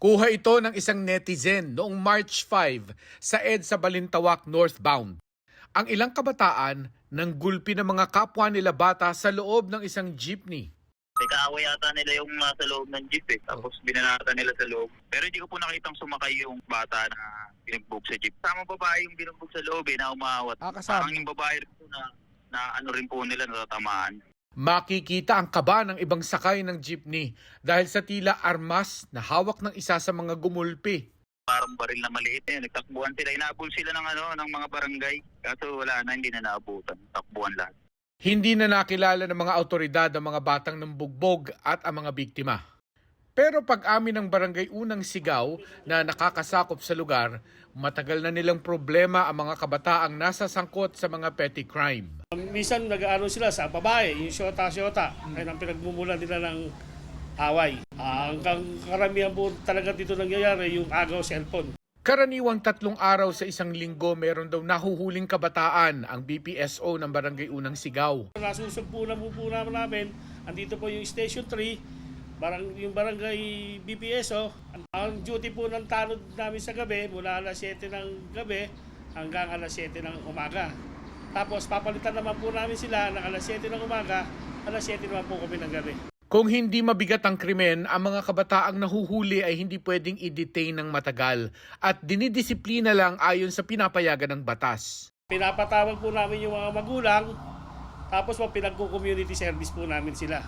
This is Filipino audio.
Kuha ito ng isang netizen noong March 5 sa EDSA Balintawak northbound. Ang ilang kabataan nang gulpi ng mga kapwa nila bata sa loob ng isang jeepney. May kaaway yata nila yung nasa loob ng jeep tapos binanatan nila sa loob. Pero hindi ko po nakitang sumakay yung bata na binugbog sa jeep. Sama babae yung binugbog sa loob na umawat. Parang yung babae rin po na ano rin po nila natatamaan. Makikita ang kaba ng ibang sakay ng jeepney dahil sa tila armas na hawak ng isa sa mga gumulpi. Parang baril na maliit nagtakbuhan sila. Inaabol sila ng mga barangay. Kaso wala na, hindi na naabutan. Takbuhan lahat. Hindi na nakilala ng mga awtoridad ang mga batang nambugbog at ang mga biktima. Pero pag-amin ng barangay Unang Sigaw na nakakasakop sa lugar, matagal na nilang problema ang mga kabataang nasasangkot sa mga petty crime. Minsan nag-aano sila sa babae, yung syota-syota, kaya ang pinagmumulan nila ng away. Ang karamihan po talaga dito nangyayari yung agaw cellphone. Karaniwang 3 araw sa isang linggo meron daw nahuhuling kabataan ang BPSO ng barangay Unang Sigaw. Nasusumpunan po namin, andito po yung Station 3, yung barangay BPSO. Ang duty po ng tanod namin sa gabi, mula alas 7 ng gabi hanggang alas 7 ng umaga. Tapos papalitan naman po namin sila ng alas 7 ng umaga, alas 7 naman po kami ng gabi. Kung hindi mabigat ang krimen, ang mga kabataang nahuhuli ay hindi pwedeng i-detain ng matagal at dinidisiplina lang ayon sa pinapayagan ng batas. Pinapatawag po namin yung mga magulang, tapos pinagko-community service po namin sila.